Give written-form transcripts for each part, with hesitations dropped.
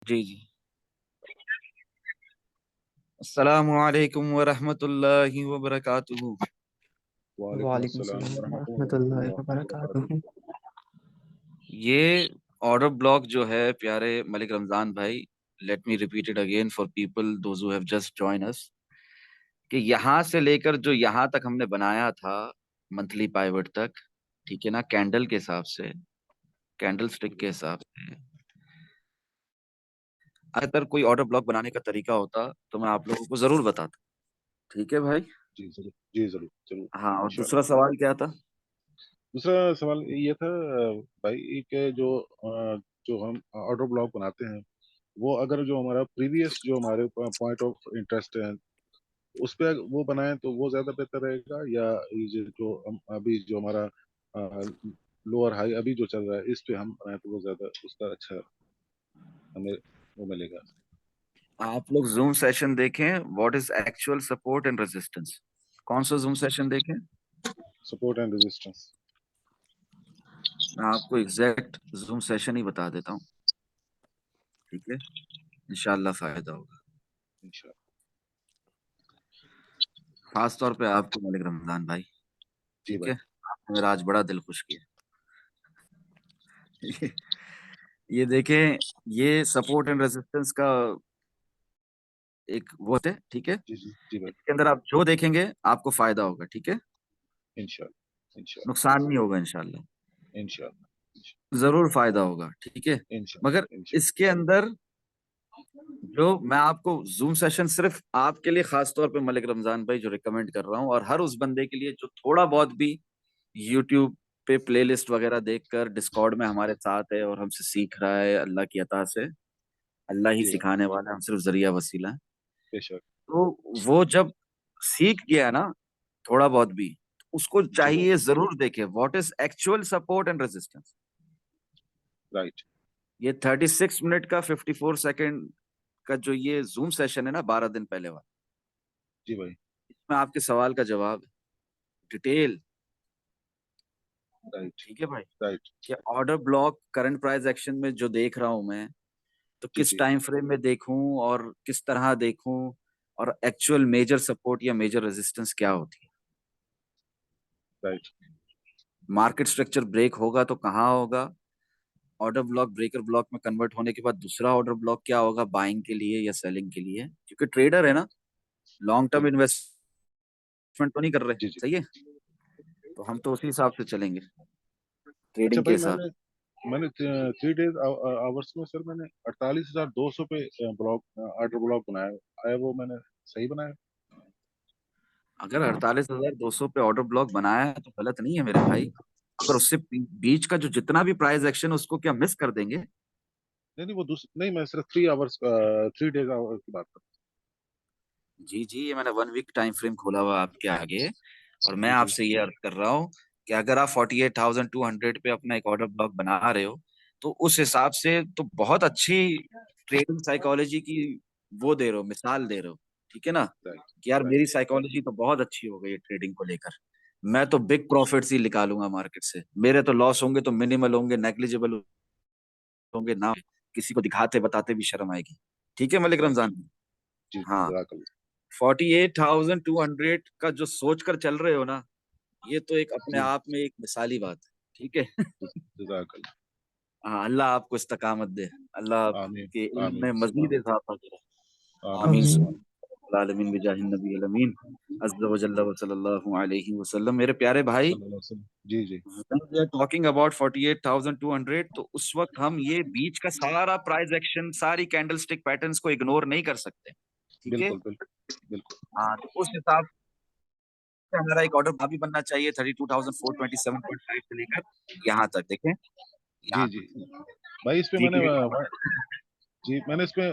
जी जी। अस्सलामु अलैकुम व रहमतुल्लाहि व बरकातुहू। वालेकुम वालेकुम अस्सलाम सलाम वरहमतुल्लाहि वरहमतुल्लाहि वबरकातुहू। वबरकातुहू। ये ऑर्डर ब्लॉक जो है प्यारे मलिक रमजान भाई, let me repeat it again for people those who have just join us, कि यहाँ से लेकर जो यहाँ तक हमने बनाया था मंथली पाइवट तक, ठीक है ना, कैंडल के हिसाब से, कैंडल स्टिक के हिसाब से, अगर कोई ऑर्डर ब्लॉक बनाने का तरीका होता तो मैं आप लोगों को जरूर बताता। ठीक है भाई। जी जरूर, जी जरूर जरूर, हाँ, और इंशाल्लाह। दूसरा सवाल क्या था? दूसरा सवाल ये था भाई कि जो हम ऑर्डर ब्लॉक बनाते हैं, वो अगर जो हमारा प्रीवियस जो हमारे पॉइंट ऑफ इंटरेस्ट है उस पे वो बनाएं तो वो ज्यादा बेहतर रहेगा, या ये जो हम अभी जो हमारा लोअर हाई अभी जो चल रहा है इस पे हम बनाएं तो वो ज्यादा उसका अच्छा हमें वो मिलेगा। आप लोग जूम सेशन देखें, what is actual support and resistance. कौन सा जूम सेशन देखें? Support and resistance. मैं आपको एग्जैक्ट जूम सेशन ही बता देता हूँ। ठीक है, इंशाल्लाह फायदा होगा। इंशाल्लाह। खास तौर पे आपको मलिक रमजान भाई। जी ठीक भाई। है, आपने मेरा आज बड़ा दिल खुश किया। ये देखें, ये सपोर्ट एंड रेजिस्टेंस का एक वो है, ठीक है। जी जी जी भाई। इसके अंदर आप जो देखेंगे आपको फायदा होगा, ठीक है, इंशाल्लाह इंशाल्लाह। नुकसान नहीं होगा इंशाल्लाह। इंशाल्लाह जरूर फायदा होगा, ठीक है। मगर इंशाल्लाह इंशाल्लाह। इसके अंदर जो मैं आपको जूम सेशन सिर्फ आपके लिए खास तौर पे मलिक रमजान भाई जो रिकमेंड कर रहा हूँ, और हर उस बंदे के लिए जो थोड़ा बहुत भी यूट्यूब पे प्लेलिस्ट वगैरह देखकर डिस्कॉर्ड में हमारे साथ है और हमसे सीख रहा है अल्लाह की अता से। अल्लाह ही जी भाई। सिखाने वाला है, हम सिर्फ जरिया वसीला है। बेशक। तो वो जब सीख गया ना थोड़ा बहुत भी, तो उसको जी भाई। चाहिए जरूर देखे what is actual support and resistance. Right. ये 36 मिनट का 54 सेकेंड का जो ये जूम सेशन है ना, 12 दिन पहले वाला, जी भाई। इसमें आपके सवाल का जवाब है, डिटेल। राइट। ठीक है भाई, राइट। कि order block current price action में जो देख रहा हूं मैं, तो जी किस जी। टाइम फ्रेम में देखूं और किस तरह देखूं, और एक्चुअल मेजर सपोर्ट या मेजर रेजिस्टेंस क्या होती है। राइट। मार्केट स्ट्रक्चर ब्रेक होगा तो कहाँ होगा, ऑर्डर ब्लॉक ब्रेकर ब्लॉक में कन्वर्ट होने के बाद दूसरा ऑर्डर ब्लॉक क्या होगा, बाइंग के लिए या सेलिंग के लिए, क्योंकि ट्रेडर है ना, लॉन्ग टर्म बिल्कुल। इन्वेस्टमेंट तो नहीं कर रहे, जी जी। सही है। तो हम तो उसी हिसाब से चलेंगे, अच्छा ट्रेडिंग के भाई, हिसाब। मैंने मैंने 3 डेज आवर्स में सर मैंने 48,200 पे ब्लॉक ऑर्डर ब्लॉक बनाया है, वो मैंने सही बनाया? अगर 48,200 पे ऑर्डर ब्लॉक बनाया है तो गलत नहीं है मेरे भाई। अगर उससे बीच का जो जितना भी प्राइस एक्शन है उसको क्या मिस कर देंगे? नहीं नहीं, वो नहीं, मैं सिर्फ 3 आवर्स 3 डेज आवर की बात कर जी जी, ये मैंने 1 वीक टाइम फ्रेम खोला हुआ आपके आगे, और मैं रहा हूँ। जी आपसे ये अर्ज कर रहा हूँ कि अगर आप 48,200 पे अपना एक ऑर्डर ब्लॉक बना रहे हो, तो उस हिसाब से तो बहुत अच्छी ट्रेडिंग साइकोलॉजी की वो दे रहे हो, मिसाल दे रहे हो, ठीक है ना, जी। राइट। कि यार राइट। मेरी साइकोलॉजी तो बहुत अच्छी हो गई है ट्रेडिंग को लेकर। मैं तो बिग प्रॉफिट्स ही निकालूंगा मार्केट से, मेरे तो लॉस होंगे तो मिनिमल होंगे, नेग्लिजिबल होंगे ना, किसी को दिखाते बताते भी शर्म आएगी। ठीक है मलिक राइट। रमजान। जी जी, हाँ, जज़ाकल्लाह। 48,200 का जो सोच कर चल रहे हो ना, ये तो एक अपने जी। आप में एक मिसाली बात है, ठीक है। जज़ाकल्लाह। हाँ, अल्लाह आपको इस्तकामत दे, अल्लाह आमीन। आपके इल्म आमीन में सुमा मजीद आमीन। इजाफा करे। आमीन आमीन सुमा आमीन। आमीन। सुब्हान आलमीन बिजाहिन नबी अमीन अज़्ज़ा व जल्ला व सल्लल्लाहु अलैहि वसल्लम। मेरे प्यारे भाई, सल्लल्लाहु अलैहि वसल्लम। जी जी। when we are talking about 48,200, तो उस वक्त हम ये बीच का सारा प्राइस एक्शन, सारी कैंडल स्टिक पैटर्न्स को इग्नोर नहीं कर सकते, ठीक है। बिल्कुल बिल्कुल बिल्कुल। हाँ, तो उस हिसाब से हमारा एक ऑर्डर भाभी बनना चाहिए 32,427.5 से लेकर यहाँ तक, देखें यहाँ जी जी। तक। भाई इस पे ठीक मैंने है, जी मैंने इस पे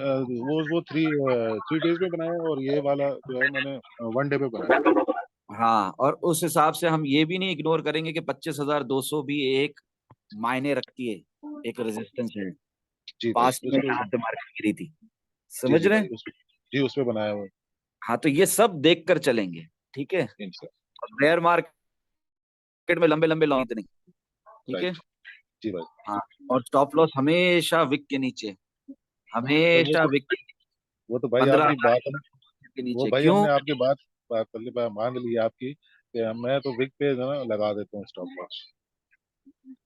वो 3 डेज में बनाया है, और ये वाला जो है मैंने 1 डे पे बनाया है। हाँ, और उस हिसाब से हम ये भी नहीं इग्नोर करेंगे कि 25,200 भी एक मायने रखती है, एक रेजिस्टेंस है, जी भाई पास्ट उस में पे। जहाँ पे मार्केट गिरी थी, जी समझ जी रहे भाई हैं? जी उस पे बनाया हुआ है। हाँ, तो ये सब देख कर चलेंगे, ठीक है। इंशाल्लाह। बेयर मार्केट में लंबे लंबे लॉन्ग नहीं, ठीक है। राइट। जी भाई। हाँ, और स्टॉप लॉस हमेशा विक के नीचे, वो हमेशा तो विक्की वो तो भाई पंद्रह आपकी हजार बात, के वो नीचे भाई क्यों? हमने आपकी बात बात कर ली, मान ली आपकी कि मैं तो विक पे जो ना लगा देता हूँ स्टॉप लॉस,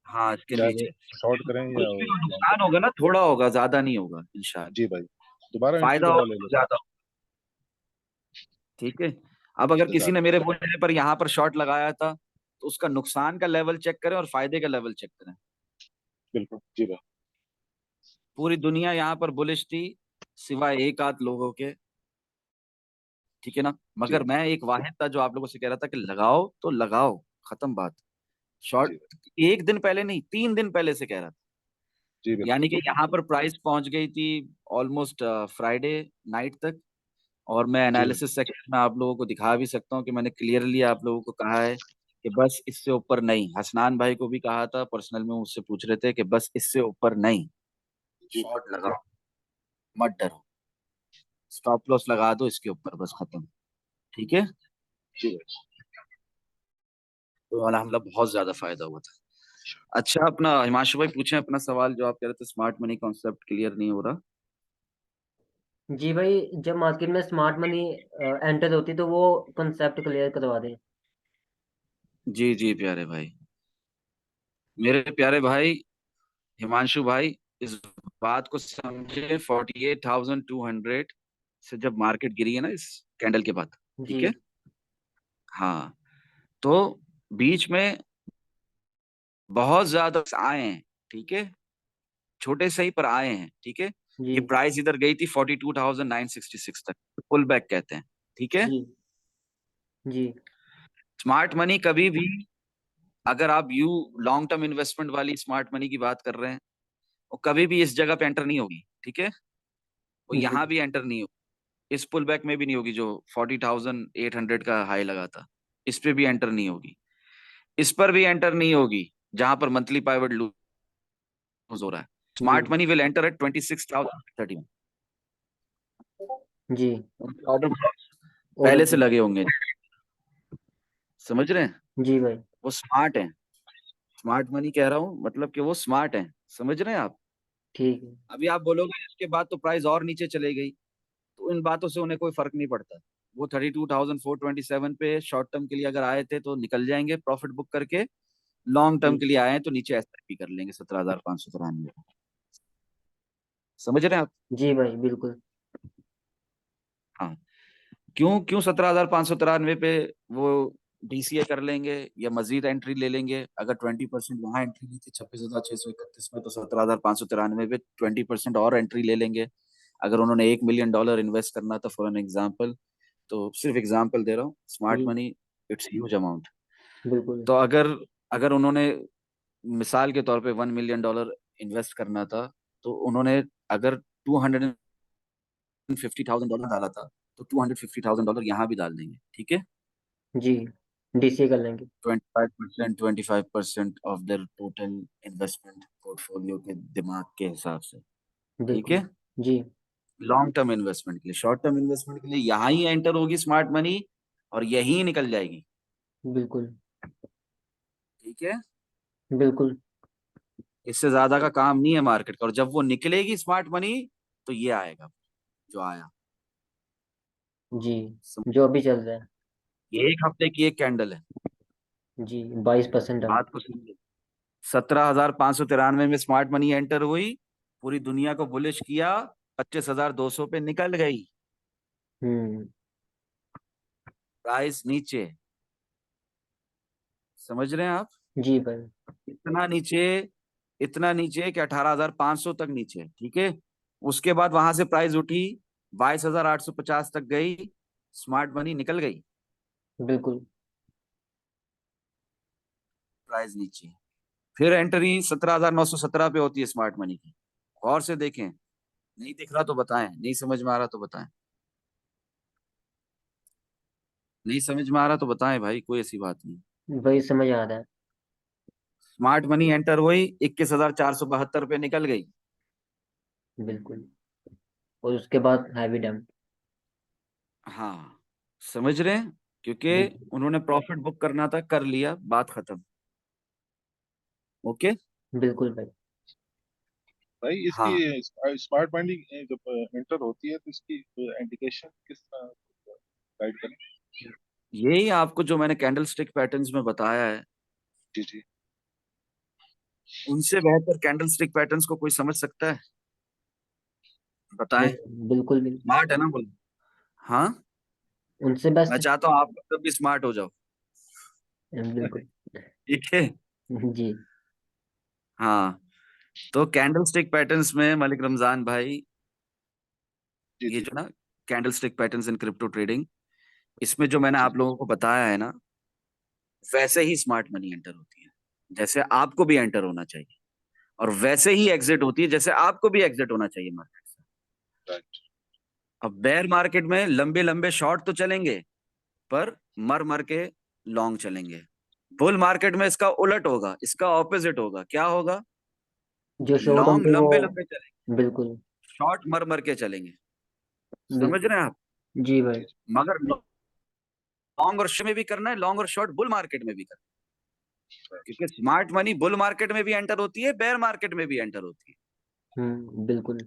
हाँ, इसके चाहे वो नीचे शॉर्ट करें या कुछ भी हो, लॉन्ग नुकसान करें। होगा ना, थोड़ा होगा, ज्यादा नहीं होगा इंशाल्लाह। जी भाई, दोबारा एंट्री फायदा दोबारा होगा ले तो लेता ज्यादा होगा। ठीक है। अब अगर किसी ने हूँ। मेरे बोलने पर यहाँ पर शॉर्ट लगाया था, तो उसका नुकसान का लेवल चेक करें और फायदे का लेवल चेक करें। बिल्कुल जी भाई। पूरी दुनिया यहाँ पर बुलिश थी, सिवाय एक आध लोगों के। ठीक है ना? जी मगर भाई। मैं एक वाहिद था जो आप लोगों से कह रहा था कि लगाओ तो लगाओ, खत्म बात। जी शॉर्ट भाई। एक दिन पहले नहीं, 3 दिन पहले से कह रहा था। जी यानी बिल्कुल कि यहाँ बिल्कुल। पर प्राइस पहुंच गई थी ऑलमोस्ट फ्राइडे नाइट तक। और मैं जी भाई। एनालिसिस सेक्शन में आप लोगों को दिखा भी सकता हूँ कि मैंने क्लियरली आप लोगों को कहा है कि बस इससे ऊपर नहीं। हसनान भाई को भी कहा था, पर्सनल में मुझसे पूछ रहे थे कि बस इससे ऊपर नहीं, जी भाई। शॉर्ट लगाओ, मत डरो, स्टॉप लॉस लगा दो इसके ऊपर, बस खत्म। ठीक है। जी भाई। तो अलहमदुलिल्लाह बहुत ज्यादा फायदा हुआ था। अच्छा, अपना हिमांशु भाई पूछें अपना सवाल जो आप कह रहे थे, स्मार्ट मनी कॉन्सेप्ट क्लियर नहीं हो रहा। जी भाई, जब मार्केट में स्मार्ट मनी एंटर होती तो वो कंसेप्ट क्लियर करवा दें। जी जी प्यारे भाई, मेरे प्यारे भाई हिमांशु भाई, इस बात को समझे। 48,200 से जब मार्केट गिरी है ना इस कैंडल के बाद, जी ठीक है, हाँ, तो बीच में बहुत ज्यादा आए हैं, ठीक है, छोटे सही पर आए हैं, ठीक है। जी ये प्राइस इधर गई थी 42,966 तक, पुल बैक कहते हैं, ठीक है। जी जी स्मार्ट मनी कभी भी, अगर आप यू लॉन्ग टर्म इन्वेस्टमेंट वाली स्मार्ट मनी की बात कर रहे हैं, वो कभी भी इस जगह पे एंटर नहीं होगी, ठीक है। वो जी यहाँ भी एंटर नहीं होगी, इस पुल बैक में भी नहीं होगी जो 40,800 का हाई लगा था, इस पे भी एंटर नहीं होगी, इस पर भी एंटर नहीं होगी, जहां पर मंथली पाइवट लूज हो रहा है। जी smart money will enter at 26,031। जी ऑर्डर ऑर्डर पहले से पे। लगे होंगे, समझ रहे हैं? जी भाई। वो स्मार्ट है, स्मार्ट मनी कह रहा हूं मतलब कि वो स्मार्ट है, समझ रहे हैं आप? ठीक है। अभी आप बोलोगे इसके बाद तो प्राइस और नीचे चले गई, तो इन बातों से उन्हें कोई फर्क नहीं पड़ता। वो 32,427 पे शॉर्ट टर्म के लिए अगर आए थे तो निकल जाएंगे प्रॉफिट बुक करके, लॉन्ग टर्म जी के लिए आए हैं तो नीचे एसआईपी कर लेंगे 17,593। समझ रहे हैं आप? जी भाई बिल्कुल। हाँ। क्यों क्यों 17,593 पे वो डीसीए कर लेंगे या मजीद एंट्री ले लेंगे? अगर 20% वहां एंट्री ली थी 26,631 में, तो 17,593 पे 20% और एंट्री ले लेंगे। अगर उन्होंने $1 मिलियन इन्वेस्ट करना था फॉर एन एग्जाम्पल, तो सिर्फ एग्जाम्पल दे रहा हूँ, स्मार्ट जी मनी इट्स ह्यूज अमाउंट। बिल्कुल। तो अगर अगर उन्होंने मिसाल के तौर पे $1 मिलियन इन्वेस्ट करना था, तो उन्होंने अगर $250,000 डाला था, तो $250,000 यहाँ भी डाल देंगे, ठीक है। जी डीसीए कर लेंगे। 25% of their total investment portfolio के दिमाग के हिसाब से, ठीक बिल्कुल। है। जी लॉन्ग टर्म इन्वेस्टमेंट के लिए, शॉर्ट टर्म इन्वेस्टमेंट के लिए यहाँ ही एंटर होगी स्मार्ट मनी और यहीं निकल जाएगी, बिल्कुल। ठीक है। बिल्कुल। इससे ज्यादा का काम नहीं है मार्केट का। और जब वो निकलेगी स्मार्ट मनी, तो ये आएगा जो आया। जी जो अभी चल रहा है। ये एक हफ्ते की एक कैंडल है, जी 22% डाउन। बात को समझे। 17,593 में स्मार्ट मनी एंटर हुई, पूरी दुनिया को बुलिश किया, 25,200 पे निकल गई, हम्म। प्राइस नीचे। समझ रहे हैं आप? जी भाई। इतना नीचे, इतना नीचे कि 18,500 तक नीचे, ठीक है। उसके बाद वहां से प्राइस उठी, 22,850 तक गई, स्मार्ट मनी निकल गई, बिल्कुल। प्राइस नीचे। फिर एंट्री 17,917 पे होती है स्मार्ट मनी की। गौर से देखें, नहीं दिख रहा तो बताएं, नहीं समझ में आ रहा तो बताएं, नहीं समझ में आ रहा तो बताएं भाई, कोई ऐसी बात नहीं। वही समझ आ रहा है। स्मार्ट मनी एंटर हुई, 21,472 पे निकल गई। बिल्कुल। और उसके बाद हैवी डंप। हाँ, समझ रहे हैं? क्योंकि बिल्कुल। उन्होंने प्रॉफिट बुक करना था, कर लिया, बात खत्म। ओके। बिल्कुल भाई। भाई इसकी हाँ, स्मार्ट मनी जब एंटर होती है तो इसकी इंडिकेशन किस तरह गाइड करें? यही आपको जो मैंने कैंडल स्टिक पैटर्न्स में बताया है, जी जी। उनसे बेहतर कैंडल स्टिक पैटर्न्स को कोई समझ सकता है? बताएं। नहीं, बिल्कुल भी स्मार्ट है ना बोल। हाँ, उनसे मैं बेस्ट। चाहता हूँ आप मतलब भी स्मार्ट हो जाओ। बिल्कुल। ठीक है। जी हाँ, तो कैंडल स्टिक पैटर्न्स में मलिक रमजान भाई, जी ये जी जो ना candle stick patterns in crypto trading, इसमें जो मैंने जी आप लोगों को बताया है ना, वैसे ही स्मार्ट मनी एंटर होती है, जैसे आपको भी एंटर होना चाहिए, और वैसे ही एग्जिट होती है जैसे आपको भी एग्जिट होना चाहिए मार्केट से। राइट। अब बेयर मार्केट में लंबे लंबे शॉर्ट तो चलेंगे, पर मर मर के लॉन्ग चलेंगे। बुल मार्केट में इसका उलट होगा, इसका ऑपोजिट होगा। क्या होगा? जो शॉर्ट लॉन्ग होंगे वो। लंबे लंबे चलेंगे, बिल्कुल। शॉर्ट मर मर के चलेंगे। समझ बिल्कुल। रहे हैं आप? जी भाई। जी जी। मगर लॉन्ग और में भी करना है, लॉन्ग और शॉर्ट बुल मार्केट में भी करना है, राइट। क्योंकि स्मार्ट मनी बुल मार्केट में भी एंटर होती है, बेयर मार्केट में भी एंटर होती है। बिल्कुल।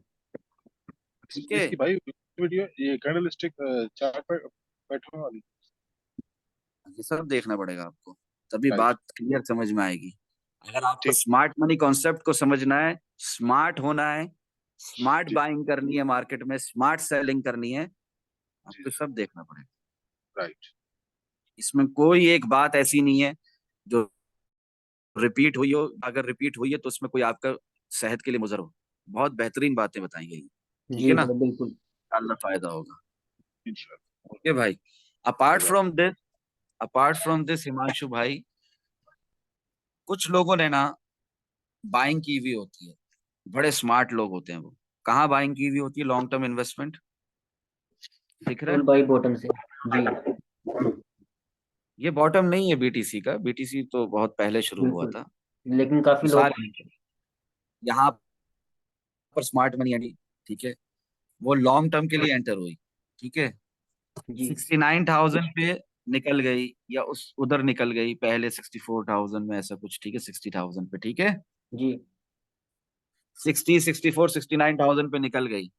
ठीक है। इसकी भाई वीडियो ये कैंडल स्टिक चार्ट पैटर्न वाली। ये सब देखना पड़ेगा आपको, तभी राइट। बात क्लियर समझ में आएगी। अगर आपको ठीक। स्मार्ट मनी कॉन्सेप्ट को समझना है, स्मार्ट होना है, स्मार्ट जी बाइंग करनी है मार्केट में, स्मार्ट सेलिंग करनी है, जी आपको जी। सब देखना पड़ेगा। राइट। इसमें कोई एक बात ऐसी नहीं है जो रिपीट हुई हो। अगर रिपीट हुई है तो उसमें कोई आपका सेहत के लिए मुजर हो। बहुत बेहतरीन बातें बताई गई। ठीक जी है ना? भाई बिल्कुल। अल्लाह फायदा होगा। इंशाल्लाह। ओके भाई। Apart from this, apart from this Himanshu भाई, कुछ लोगों ने ना बाइंग की हुई होती है, बड़े स्मार्ट लोग होते हैं वो। कहाँ बाइंग की हुई होती है? लॉन्ग टर्म इन्वेस्टमेंट, दिख रहा टूल है? बाई बॉटम से। जी ये बॉटम नहीं है बीटीसी का, बीटीसी तो बहुत पहले शुरू हुआ बिल्कुल। था। लेकिन काफी लोग। मिसाल यहाँ पर स्मार्ट मनी आई, ठीक है, वो लॉन्ग टर्म के लिए एंटर हुई, ठीक है, जी 69,000 पे निकल गई, या उस उधर निकल गई पहले 64,000 में, ऐसा कुछ, ठीक है, 60,000 पे, ठीक है, जी 69,000 पे निकल गई।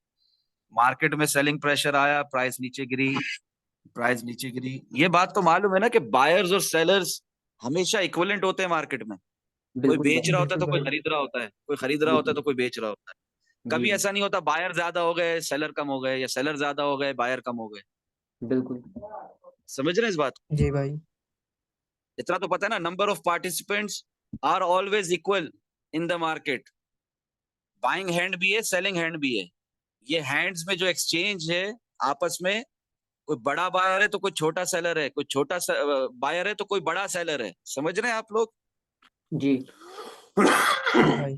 मार्केट में सेलिंग प्रेशर आया, प्राइस नीचे गिरी, प्राइस नीचे गिरी। ये बात तो मालूम है ना कि बायर्स और सेलर्स हमेशा इक्विवेलेंट होते हैं मार्केट में। कोई बिल्कुल बेच भाई। रहा होता है तो कोई खरीद रहा होता है, कोई खरीद रहा होता है बिल्कुल। तो कोई बेच रहा होता है। जी कभी ऐसा नहीं होता बायर ज्यादा हो गए सेलर कम हो गए, या सेलर ज्यादा हो गए बायर कम हो गए। बिल्कुल। समझ रहे हैं इस बात को? जी भाई। इतना तो पता है ना, number of participants are always equal in the market. Buying hand भी है, सेलिंग हैंड भी है। ये हैंड्स में जो एक्सचेंज है आपस में, कोई बड़ा बायर है तो कोई छोटा सेलर है, कोई छोटा बायर है तो कोई बड़ा सेलर है। समझ रहे हैं आप लोग? जी जी भाई।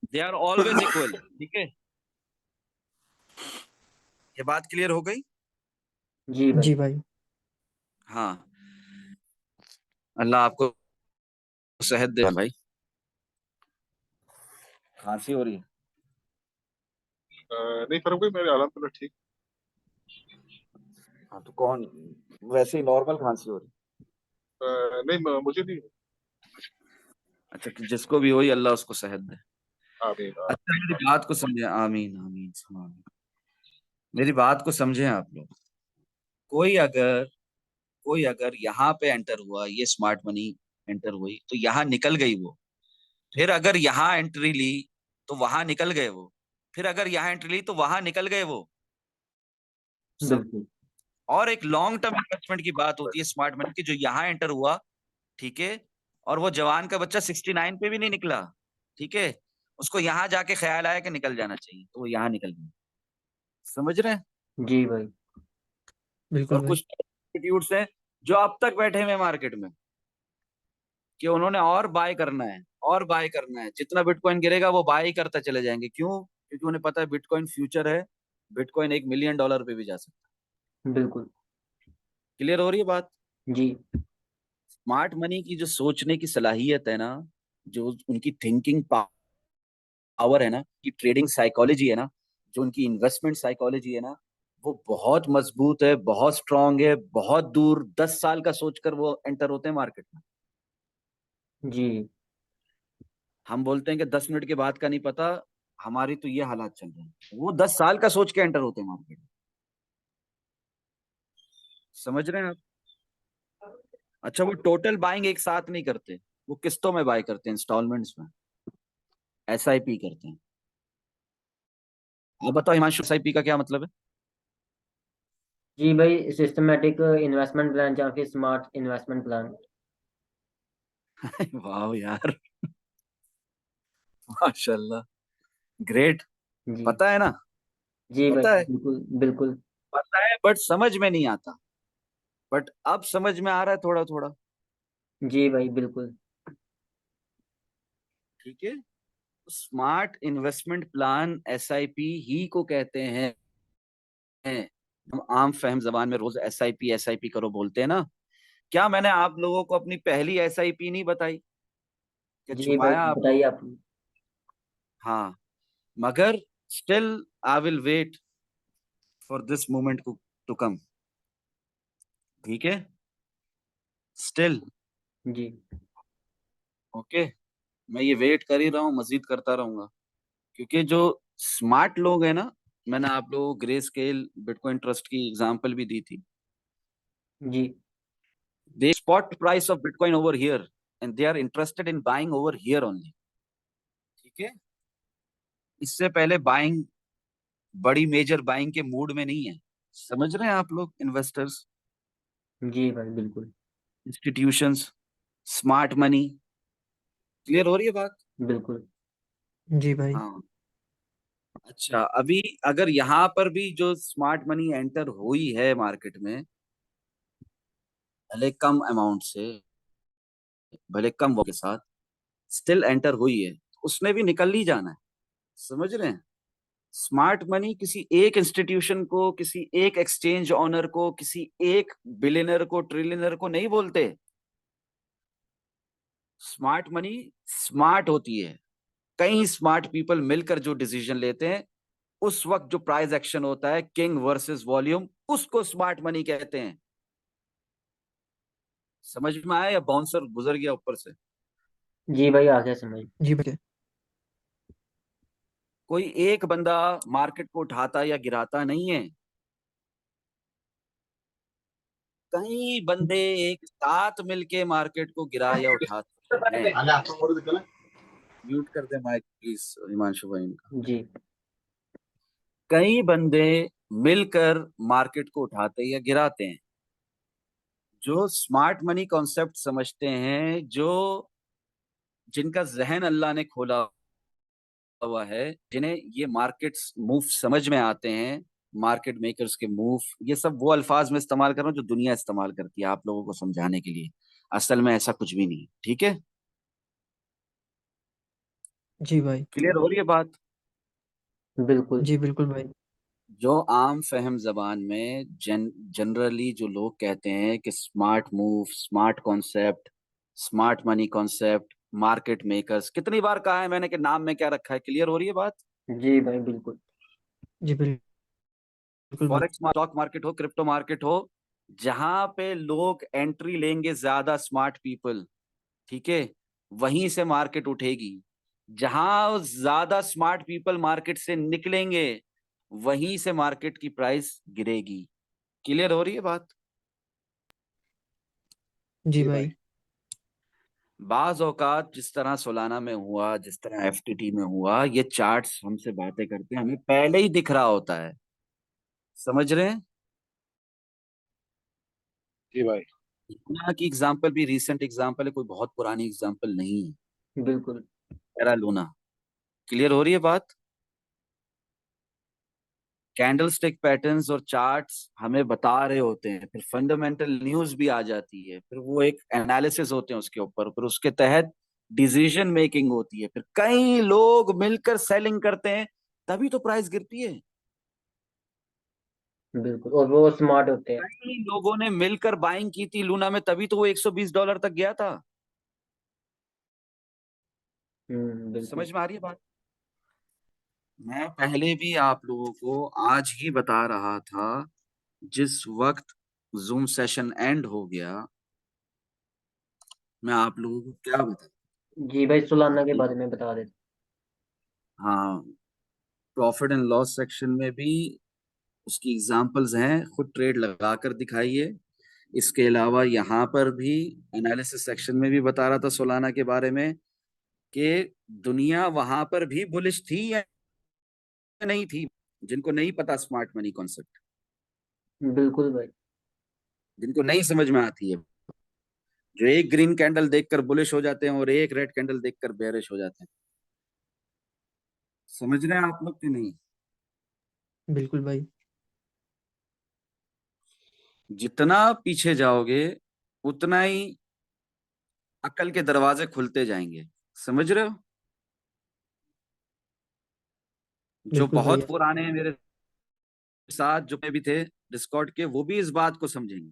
They are always equal. ठीक है, ये बात क्लियर हो गई? जी भाई। जी भाई। हाँ, अल्लाह आपको सेहत दे भाई। खांसी हो रही है? नहीं फर्क कोई मेरे अल्हम्दुलिल्लाह ठीक। हाँ तो कौन, वैसे ही नॉर्मल खांसी हो रही नहीं मुझे नहीं। है? अच्छा, कि जिसको भी हो ही अल्लाह उसको सेहत दे। आमीन अच्छा, मेरी बात को समझे, आमीन आमीन आमीन। मेरी बात को समझे आप लोग। कोई अगर, कोई अगर यहाँ पे एंटर हुआ, ये स्मार्ट मनी एंटर हुई तो यहाँ निकल गई वो, फिर अगर यहाँ एंट्री ली तो वहां निकल गए वो, फिर अगर यहाँ एंट्री ली तो वहां निकल गए वो। सब। बिल्कुल। और एक लॉन्ग टर्म इन्वेस्टमेंट की बात होती है स्मार्ट मनी की, जो यहाँ एंटर हुआ, ठीक है, और वो जवान का बच्चा 69 पे भी नहीं निकला, ठीक है, उसको यहाँ जाके ख्याल आया कि निकल जाना चाहिए, तो वो यहाँ निकल गया। समझ रहे हैं? जी भाई। बिल्कुल और भाई। कुछ इंस्टीट्यूट्स हैं जो अब तक बैठे हुए मार्केट में, कि उन्होंने और बाय करना है, और बाय करना है, जितना बिटकॉइन गिरेगा वो बाय ही करता चले जाएंगे। क्यों? क्योंकि उन्हें पता है बिटकॉइन फ्यूचर है, बिटकॉइन $1 मिलियन पे भी जा सकता बिल्कुल। है। क्लियर हो रही है बात? जी स्मार्ट मनी की जो सोचने की सलाहियत है ना, जो उनकी थिंकिंग पावर है ना, कि ट्रेडिंग साइकोलॉजी है ना, जो उनकी इन्वेस्टमेंट साइकोलॉजी है ना, वो बहुत मजबूत है, बहुत स्ट्रांग है, बहुत दूर 10 साल का सोचकर वो एंटर होते हैं मार्केट में। जी। हम बोलते हैं कि 10 मिनट के बाद का नहीं पता, हमारी तो ये हालात चल रहे हैं। वो 10 साल का सोच के एंटर होते हैं मार्केट में। समझ रहे हैं आप? अच्छा, वो टोटल बाइंग एक साथ नहीं करते, वो किस्तों में बाय करते हैं, इंस्टॉलमेंट्स में, एसआईपी करते हैं। आप बताओ हिमांशु, एसआईपी का क्या मतलब जी भाई, सिस्टमेटिक इन्वेस्टमेंट प्लान या फिर स्मार्ट इन्वेस्टमेंट प्लान। है? वाह यार, माशाल्लाह, ग्रेट। जी। पता है ना? जी भाई, पता है, बिल्कुल बिल्कुल। पता है, बट समझ में नहीं आता। बट अब समझ में आ रहा है थोड़ा थोड़ा। जी भाई, बिल्कुल। ठीक है। स्मार्ट इन्वेस्टमेंट प्लान, एसआईपी ही को कहते हैं। हम आम फहम जबान में रोज एसआईपी एसआईपी करो बोलते हैं ना। क्या मैंने आप लोगों को अपनी पहली एसआईपी नहीं बताई? क्या जी भाई, छुपाया बताइए आपको? आप। हाँ, मगर still I will wait for this moment to come. ठीक है, स्टिल। जी। ओके, मैं ये वेट कर ही रहा हूँ, मजीद करता रहूंगा। क्योंकि जो स्मार्ट लोग हैं ना, मैंने आप लोगों को ग्रे स्केल बिटकॉइन ट्रस्ट की एग्जांपल भी दी थी। जी। The spot price of Bitcoin over here and they are interested in buying over here only. ठीक है, इससे पहले बाइंग, बड़ी मेजर बाइंग के मूड में नहीं है। समझ रहे हैं आप लोग, इन्वेस्टर्स, जी भाई, बिल्कुल इंस्टीट्यूशंस, स्मार्ट मनी। क्लियर हो रही है बात? बिल्कुल। जी भाई। हाँ। अच्छा, अभी अगर यहाँ पर भी जो स्मार्ट मनी एंटर हुई है मार्केट में, भले कम अमाउंट से, भले कम वो के साथ, स्टिल एंटर हुई है, उसने भी निकल ही जाना है। समझ रहे हैं? स्मार्ट मनी किसी एक इंस्टीट्यूशन को, किसी एक एक्सचेंज ऑनर को, किसी एक बिलियनर को, ट्रिलियनर को नहीं बोलते। स्मार्ट मनी स्मार्ट होती है, कई स्मार्ट पीपल मिलकर जो डिसीजन लेते हैं, उस वक्त जो प्राइस एक्शन होता है, किंग वर्सेस वॉल्यूम, उसको स्मार्ट मनी कहते हैं। समझ में आया या बाउंसर गुजर गया ऊपर से? जी भाई, आ गया समझ। जी भाई। कोई एक बंदा मार्केट को उठाता या गिराता नहीं है, कई बंदे एक साथ मिलके मार्केट को गिरा या उठाते हैं। म्यूट कर दे माइक प्लीज हिमांशु भाई इनका। जी। कई बंदे मिलकर मार्केट को उठाते या गिराते हैं। जो स्मार्ट मनी कॉन्सेप्ट समझते हैं, जो जिनका जहन अल्लाह ने खोला हुआ है, जिन्हें ये मार्केट्स मूव समझ में आते हैं, मार्केट मेकर्स के मूव, ये सब वो अल्फाज में इस्तेमाल कर रहा हूँ जो दुनिया इस्तेमाल करती है आप लोगों को समझाने के लिए। असल में ऐसा कुछ भी नहीं है। ठीक है, जी भाई। क्लियर हो रही है बात? बिल्कुल। जी बिल्कुल भाई। जो आम फहम जबान में जनरली जो लोग कहते हैं कि smart move, smart concept, smart money concept, market makers, कितनी बार कहा है मैंने कि नाम में क्या रखा है? क्लियर हो रही है बात? जी भाई, बिल्कुल। जी बिल्कुल भाई। फॉरेक्स स्टॉक मार्केट हो, क्रिप्टो मार्केट हो, जहां पे लोग एंट्री लेंगे ज्यादा स्मार्ट पीपल, ठीक है, वहीं से मार्केट उठेगी। जहां ज्यादा स्मार्ट पीपल मार्केट से निकलेंगे, वहीं से मार्केट की प्राइस गिरेगी। क्लियर हो रही है बात? जी जी भाई। भाई। बाज औकात जिस तरह सोलाना में हुआ, जिस तरह एफटीटी में हुआ, ये चार्ट्स हमसे बातें करते हैं, हमें पहले ही दिख रहा होता है। समझ रहे हैं? जी भाई। लूना की एग्जांपल भी रीसेंट एग्जांपल है, कोई बहुत पुरानी एग्जांपल नहीं है। बिल्कुल। Terra Luna. क्लियर हो रही है बात? कैंडलस्टिक पैटर्न्स और चार्ट्स हमें बता रहे होते हैं, फिर फंडामेंटल न्यूज भी आ जाती है, फिर वो एक एनालिसिस होते हैं उसके ऊपर, फिर उसके तहत डिसीजन मेकिंग होती है, फिर कई लोग मिलकर सेलिंग करते हैं, तभी तो प्राइस गिरती है। बिल्कुल, और वो स्मार्ट होते हैं। कई लोगों ने मिलकर बाइंग की थी लूना में, तभी तो वो $120 तक गया था। बिल्कुल। समझ में आ रही है बात? मैं पहले भी आप लोगों को आज ही बता रहा था, जिस वक्त जूम सेशन एंड हो गया, मैं आप लोगों को क्या बता, जी भाई, सुलाना आप के लोग, बारे में बता देते। हाँ, प्रॉफिट एंड लॉस सेक्शन में भी उसकी एग्जांपल्स हैं, खुद ट्रेड लगाकर दिखाइए। इसके अलावा यहाँ पर भी एनालिसिस सेक्शन में भी बता रहा था सोलाना के बारे में कि दुनिया वहां पर भी बुलिश थी या नहीं थी, जिनको नहीं पता स्मार्ट मनी कॉन्सेप्ट, बिल्कुल भाई। जिनको नहीं समझ में आती है, जो एक ग्रीन कैंडल देखकर बुलिश हो जाते हैं और एक रेड कैंडल देखकर बेयरिश हो जाते हैं। समझ रहे हैं आप लोग कि नहीं? बिल्कुल भाई। जितना पीछे जाओगे उतना ही अकल के दरवाजे खुलते जाएंगे। समझ रहे हो? जो बिल्कुल भाई। बहुत पुराने हैं मेरे साथ, जो भी थे डिस्कॉर्ड के, वो भी इस बात को समझेंगे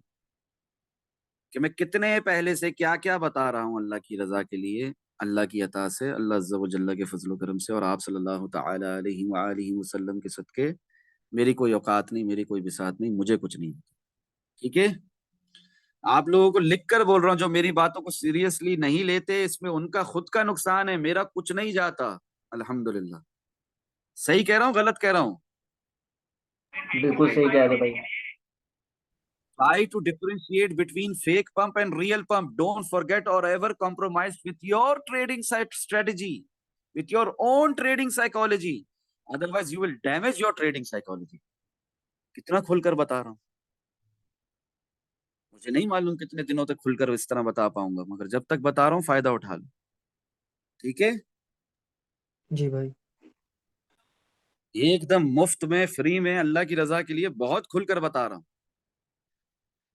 कि मैं कितने पहले से क्या क्या बता रहा हूँ अल्लाह की रजा के लिए, अल्लाह की अता से, अल्लाह अज़्ज़ा व जल्ला के फजल करम से और आप सल्लल्लाहु तआला अलैहि व आलिहि वसल्लम के सदके मेरी कोई औकात नहीं, मेरी कोई बिसात नहीं, मुझे कुछ नहीं। ठीक है? आप लोगों को लिख कर बोल रहा हूँ, जो मेरी बातों को सीरियसली नहीं लेते, इसमें उनका खुद का नुकसान है, मेरा कुछ नहीं जाता। अल्हम्दुलिल्लाह। सही कह रहा हूँ गलत कह रहा हूँ? बिल्कुल सही कह रहे भाई। Try to differentiate between fake pump and real pump. Don't forget or ever compromise with your trading site strategy, with your own trading psychology. Otherwise, you will damage your trading psychology. कितना खुलकर बता रहा हूँ, मुझे नहीं मालूम कितने दिनों तक खुलकर इस तरह बता पाऊंगा, मगर जब तक बता रहा हूँ फायदा उठा लो। ठीक है? जी भाई। एकदम मुफ्त में, फ्री में, अल्लाह की रजा के लिए बहुत खुलकर बता रहा हूँ।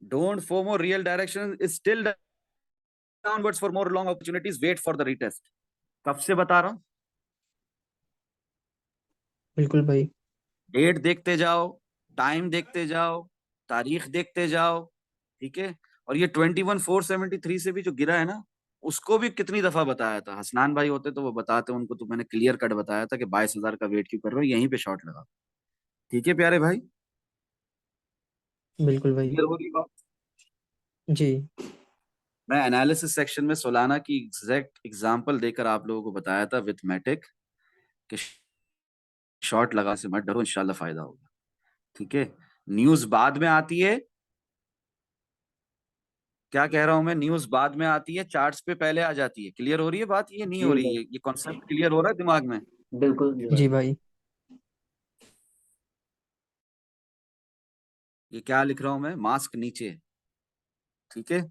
Don't FOMO, real direction is still downwards for more long opportunities, wait for the retest. कब से बता रहा हूँ? बिल्कुल भाई। डेट देखते जाओ, टाइम देखते जाओ, तारीख देखते जाओ। ठीक है? और ये 21,473 से भी जो गिरा है ना, उसको भी कितनी दफा बताया था। हसनान भाई होते तो वो बताते, उनको तो मैंने क्लियर कट बताया था कि 22,000 का वेट क्यों कर रहे हो, यहीं पे शॉर्ट लगा। ठीक है प्यारे भाई? बिल्कुल भाई। क्लियर हो रही बात? जी। मैं एनालिसिस सेक्शन में सोलाना की एग्जैक्ट एग्जांपल देकर आप लोगों को बताया था विथ मैटिक कि शॉर्ट लगा से मत डरो, इंशाल्लाह फायदा होगा। ठीक है? न्यूज बाद में आती है। क्या कह रहा हूं मैं? न्यूज बाद में आती है, चार्ट्स पे पहले आ जाती है। क्लियर हो रही है बात? ये नहीं हो जी रही भाई। है? ये कॉन्सेप्ट क्लियर हो रहा है दिमाग में? बिल्कुल जी जी भाई। जी भाई। भाई। ये क्या लिख रहा हूं मैं? मास्क नीचे। ठीक है?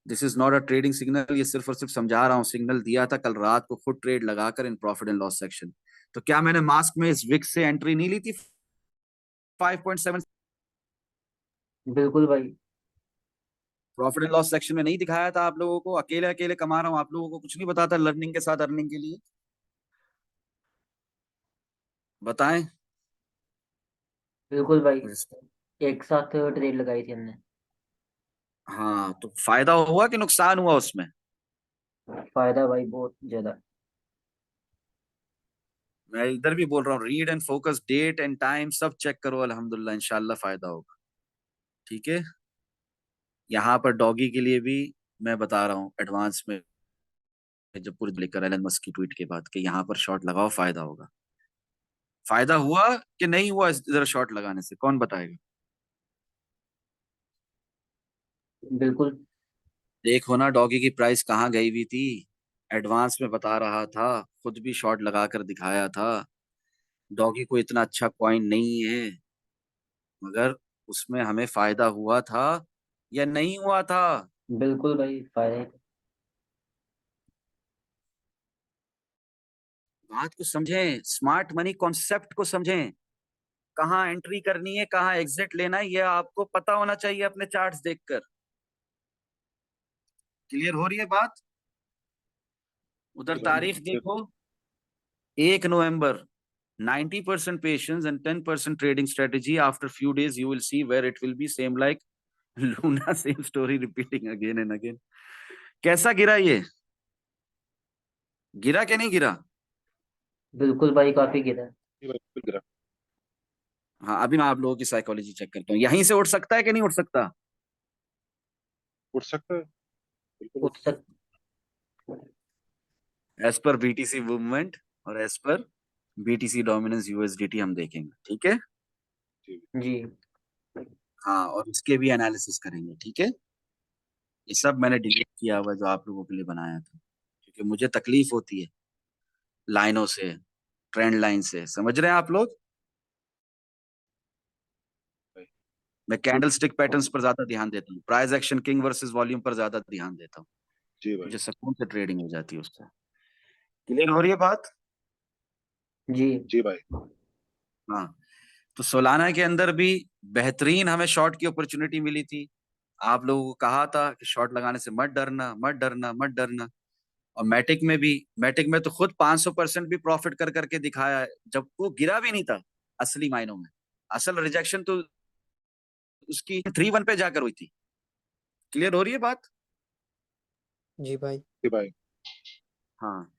This is not a trading signal, ये सिर्फ और सिर्फ समझा रहा हूँ। सिग्नल दिया था कल रात को खुद ट्रेड लगाकर in profit and loss section. तो क्या मैंने मास्क में इस विक्स से एंट्री नहीं ली थी 5.7? बिल्कुल भाई। प्रॉफिट एंड लॉस सेक्शन में नहीं दिखाया था आप लोगों को? अकेले अकेले कमा रहा हूं, आप लोगों को कुछ नहीं बताता लर्निंग के साथ अर्निंग के लिए? बताएं। बिल्कुल भाई। एक साथ ट्रेड लगाई थी हमने। हाँ, तो फायदा हुआ कि नुकसान हुआ उसमें? फायदा भाई बहुत ज्यादा। मैं इधर भी बोल रहा हूँ, read and focus, date and time सब चेक करो, अल्हम्दुलिल्लाह इंशाल्लाह फायदा होगा। ठीक है? यहाँ पर डॉगी के लिए भी मैं बता रहा हूँ एडवांस में, जब पूरी लेकर एलन मस्क की ट्वीट के बाद कि यहाँ पर शॉट लगाओ फायदा होगा। फायदा हुआ कि नहीं हुआ इधर शॉट लगाने से, कौन बताएगा? बिल्कुल। देखो ना डॉगी की प्राइस कहाँ गई हुई थी, एडवांस में बता रहा था, खुद भी शॉट लगा कर दिखाया था। डॉगी को इतना अच्छा कॉइन नहीं है, मगर उसमें हमें फायदा हुआ था या नहीं हुआ था? बिल्कुल भाई फायदा ही था। बात को समझें, स्मार्ट मनी कॉन्सेप्ट को समझें। कहाँ एंट्री करनी है, कहाँ एग्जिट लेना है, ये आपको पता होना चाहिए अपने चार्ट्स देखकर। क्लियर हो रही है बात? उधर जी भाई। तारीख देखो, 1 नवंबर। 90% patience and 10% trading strategy. After few days you will see where it will be same like Luna, same story repeating again and again. कैसा गिरा ये? गिरा कि नहीं गिरा? बिल्कुल भाई काफी गिरा है। जी भाई, बिल्कुल गिरा। हाँ, अभी मैं आप लोगों की साइकोलॉजी चेक करता हूँ, यहीं से उठ सकता है कि नहीं उठ सकता? उठ सकता है, बिल्कुल उठ उठ सकता सक एज पर बीटीसी मूवमेंट और as per BTC dominance, USDT हम देखेंगे, ठीक है। जी जी हाँ, और इसके भी एनालिसिस करेंगे, ठीक है। ये सब मैंने डिलीट किया हुआ है जो आप लोगों के लिए बनाया था, क्योंकि मुझे तकलीफ होती है लाइनों से, ट्रेंड लाइन से, समझ रहे हैं आप लोग। भाई। मैं कैंडल स्टिक पैटर्न्स पर ज्यादा ध्यान देता हूँ, price action king versus volume पर ज्यादा ध्यान देता हूँ। जी भाई। मुझे सुकून से ट्रेडिंग हो जाती है उससे। क्लियर हो रही है बात। जी जी भाई। हाँ, तो सोलाना के अंदर भी बेहतरीन हमें शॉर्ट की अपॉर्चुनिटी मिली थी। आप लोगों को कहा था कि शॉर्ट लगाने से मत डरना, मत डरना, मत डरना। और मैटिक में भी, मैटिक में तो खुद 500% भी प्रॉफिट कर करके दिखाया है, जब वो गिरा भी नहीं था असली मायनों में। असल रिजेक्शन तो उसकी 3-1 पे जाकर हुई थी। क्लियर हो रही है बात। जी भाई। जी भाई। हाँ,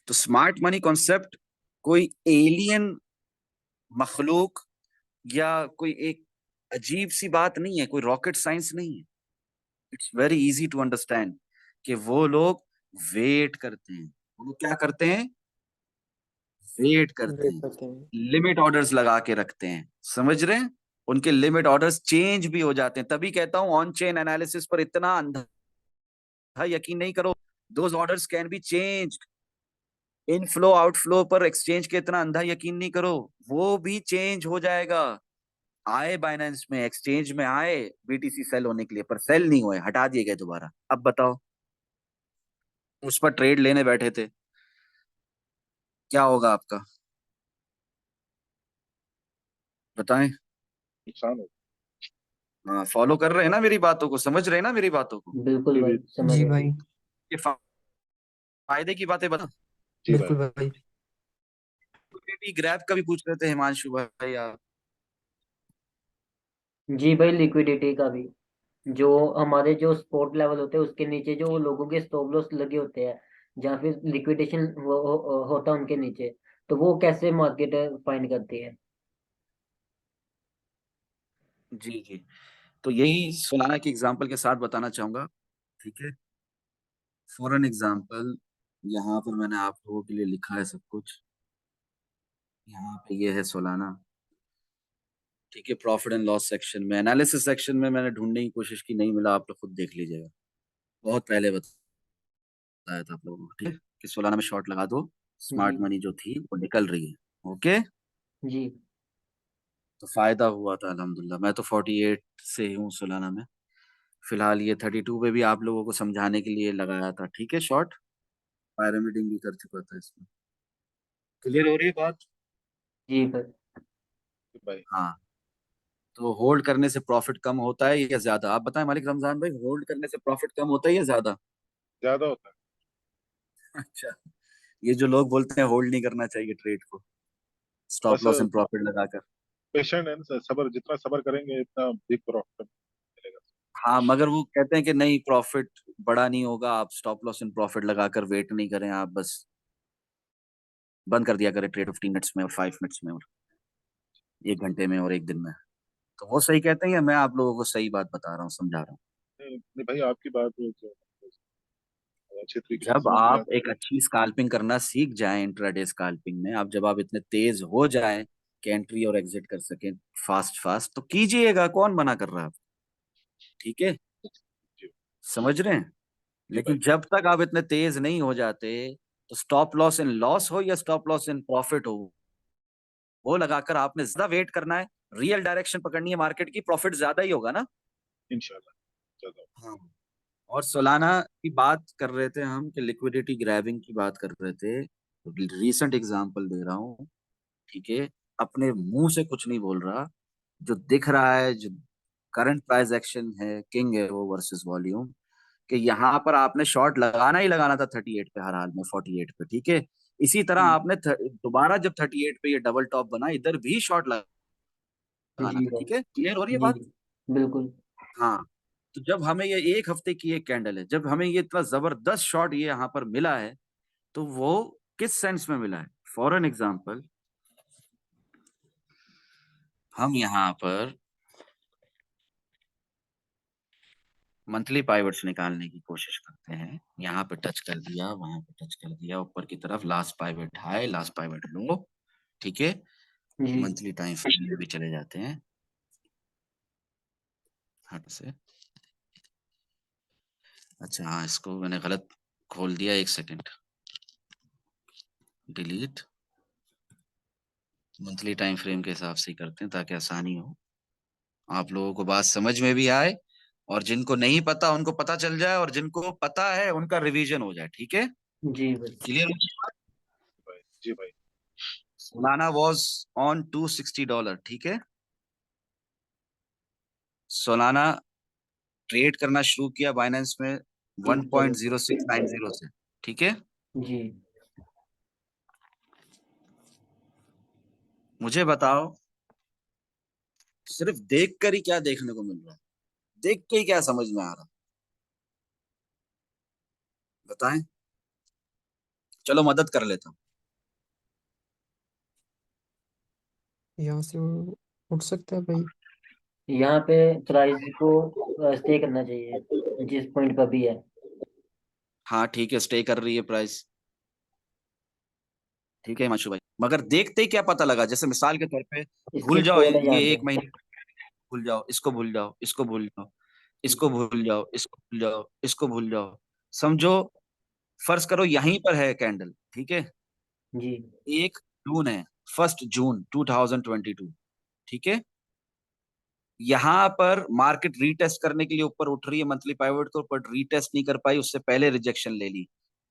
तो स्मार्ट मनी कॉन्सेप्ट कोई एलियन मखलूक या कोई एक अजीब सी बात नहीं है, कोई रॉकेट साइंस नहीं है। It's very easy to understand कि वो लोग वेट करते हैं। वो लोग क्या करते हैं? वेट करते वेट हैं, करते हैं। लिमिट ऑर्डर्स लगा के रखते हैं, समझ रहे हैं। उनके लिमिट ऑर्डर्स चेंज भी हो जाते हैं। तभी कहता हूं ऑन चेन एनालिसिस पर इतना अंधा यकीन नहीं करो। Those orders can be change. Inflow outflow पर एक्सचेंज के इतना अंधा यकीन नहीं करो, वो भी चेंज हो जाएगा। आए बाइनेंस में, एक्सचेंज में आए बीटीसी सेल होने के लिए, पर सेल नहीं हुए, हटा दिए गए दोबारा। अब बताओ, उस पर ट्रेड लेने बैठे थे, क्या होगा आपका? बताएं। नुकसान हो। हाँ, फॉलो कर रहे हैं ना मेरी बातों को, समझ रहे हैं ना मेरी बातों को। बिल्कुल जी भाई, जी। समझ जी रहे हैं। भाई। ये फायदे की बातें बता। जी भाई। बिल्कुल भाई। भी ग्रैब का भी पूछ रहे थे हिमांशु भाई आप। जी भाई, लिक्विडिटी का भी, जो हमारे जो स्पॉट लेवल होते हैं उसके नीचे जो लोगों के स्टॉप लॉस लगे होते हैं, जहाँ फिर लिक्विडेशन होता है उनके नीचे, तो वो कैसे मार्केट फाइंड करती है। जी जी, तो यही सोलाना की एग्जांपल के साथ बताना चाहूंगा, ठीक है। फॉर एन एग्जांपल, यहाँ पर मैंने आप लोगों के लिए लिखा है सब कुछ। यहाँ पे ये है सोलाना, ठीक है। प्रॉफिट एंड लॉस सेक्शन में, एनालिसिस सेक्शन में मैंने ढूंढने की कोशिश की, नहीं मिला, आप लोग खुद देख लीजिएगा। बहुत पहले बताया था आप लोगों को, ठीक है, कि सोलाना में शॉर्ट लगा दो, जी स्मार्ट मनी जो थी वो निकल रही है। ओके, जी तो फायदा हुआ था अल्हम्दुलिल्लाह। मैं तो 48 से हूँ सोलाना में फिलहाल। ये 32 पे भी आप लोगों को समझाने के लिए लगाया था, ठीक है। शॉर्ट पैरामीडिंग भी कर चुका था इसमें। क्लियर हो रही है बात। जी भाई। जी भाई। हाँ, तो होल्ड करने से प्रॉफिट कम होता है या ज्यादा? आप बताएं मालिक रमजान भाई, होल्ड करने से प्रॉफिट कम होता है या ज्यादा? ज्यादा होता है। अच्छा, ये जो लोग बोलते हैं होल्ड नहीं करना चाहिए ट्रेड को, stop bus loss and profit लगाकर। पेशेंट है ना, सबर, जितना सबर करेंगे इतना बिग प्रॉफिट मिलेगा। हाँ, मगर वो कहते हैं कि नहीं, प्रॉफिट बड़ा नहीं होगा, आप स्टॉप लॉस एंड प्रॉफिट लगाकर वेट नहीं करें, आप बस बंद कर दिया करें ट्रेड 15 मिनट्स में और 5 मिनट्स में और 1 घंटे में और 1 दिन में। तो वो सही कहते हैं या मैं आप लोगों को सही बात बता रहा हूँ, समझा रहा हूँ? नहीं नहीं भाई, आपकी बात जो अच्छे तरीके से जब समझ में आप आती एक अच्छी स्काल्पिंग करना सीख जाएं इंट्राडे स्काल्पिंग में, आप जब आप इतने तेज हो जाएं कि एंट्री और एग्जिट कर सकें फास्ट फास्ट, तो कीजिएगा, कौन मना कर रहा है आपको? ठीक है, है। जी। समझ रहे हैं। जी भाई। लेकिन जब तक आप इतने तेज नहीं हो जाते, तो स्टॉप लॉस इन लॉस हो या स्टॉप लॉस इन प्रॉफिट हो, वो लगाकर आपने ज्यादा वेट करना है। रियल डायरेक्शन पकड़नी है मार्केट की, प्रॉफिट ज्यादा ही होगा ना। इंशाल्लाह ज्यादा। हाँ, और सोलाना की बात कर रहे थे हम कि लिक्विडिटी ग्रैबिंग की बात कर रहे थे। रीसेंट एग्जांपल दे रहा हूँ, ठीक है। अपने मुंह से कुछ नहीं बोल रहा, जो दिख रहा है, जो करंट प्राइस एक्शन है, किंग है वो वर्सेस वॉल्यूम, कि यहाँ पर आपने शॉर्ट लगाना ही लगाना था 38 पे, हर हाल में 48 पे, ठीक है। इसी तरह हम्म। आपने दोबारा जब 38 पे ये डबल टॉप बना, इधर भी शॉर्ट लगाना जी था, ठीक है। भाई। क्लियर हो रही है जी बात। बिल्कुल। हाँ, तो जब हमें ये 1 हफ्ते की एक कैंडल है, जब हमें ये इतना जबरदस्त शॉट ये यहाँ पर मिला है, तो वो किस सेंस में मिला है? फॉर एन एग्जाम्पल, हम यहाँ पर मंथली पाइवट्स निकालने की कोशिश करते हैं। यहाँ पे टच कर दिया, वहां पे टच कर दिया, ऊपर की तरफ last pivot high, last pivot low, ठीक है, जी मंथली टाइम फ्रेम में भी चले जाते हैं। हट से, अच्छा हाँ, इसको मैंने गलत खोल दिया, एक second, delete. Monthly time frame के हिसाब से ही करते हैं ताकि आसानी हो, आप लोगों को बात समझ में भी आए, और जिनको नहीं पता उनको पता चल जाए, और जिनको पता है उनका रिवीजन हो जाए। ठीक है, जी भाई। क्लियर? भाई जी भाई। सोलाना वॉज ऑन $260, ठीक है। सोलाना ट्रेड करना शुरू किया बाइनेंस में 1.0690 से, ठीक है। जी मुझे बताओ, सिर्फ देख कर ही क्या देखने को मिल रहा है, देख के ही क्या समझ में आ रहा, बताएं, चलो मदद कर लेता हूँ। यहाँ से वो उठ सकता है भाई। यहाँ पे प्राइस को स्टे करना चाहिए जिस पॉइंट पर भी है। हाँ ठीक है, स्टे कर रही है प्राइस, ठीक है हिमांशु भाई, मगर देखते ही क्या पता लगा, जैसे मिसाल के तौर पे, इसकी भूल जाओ सपोर्ट है ये यहाँ पे। 1 महीने, भूल जाओ इसको, भूल जाओ इसको, भूल जाओ इसको, भूल जाओ इसको, भूल जाओ इसको, भूल जाओ, समझो, फर्ज करो यहीं पर है कैंडल, ठीक है। जी 1 जून है, 1 जून 2022, ठीक है। यहाँ पर मार्केट रीटेस्ट करने के लिए ऊपर उठ रही है मंथली पाइवट को, पर रीटेस्ट नहीं कर पाई, उससे पहले रिजेक्शन ले ली,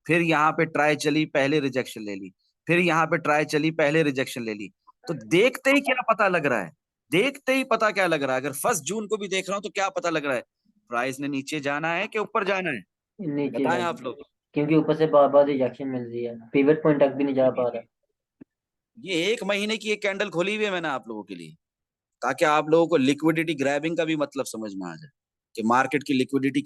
फिर यहाँ पे ट्राई चली, पहले रिजेक्शन ले ली, फिर यहाँ पे ट्राई चली, पहले रिजेक्शन ले ली। तो देखते ही क्या पता लग रहा है, देखते ही पता क्या लग रहा है, अगर 1 जून को भी देख रहा हूं तो क्या पता लग रहा है, प्राइस ने नीचे जाना है कि ऊपर जाना है, नीचे बताएं जाना, आप लोग। क्योंकि ऊपर से बार बार रिजेक्शन मिल रही है, पिवट पॉइंट तक भी नहीं जा पा रहा। ये 1 महीने की एक कैंडल खोली हुई है मैंने आप लोगों के लिए, ताकि आप लोगों को लिक्विडिटी ग्रैबिंग का भी मतलब समझ में आ जाए कि मार्केट की लिक्विडिटी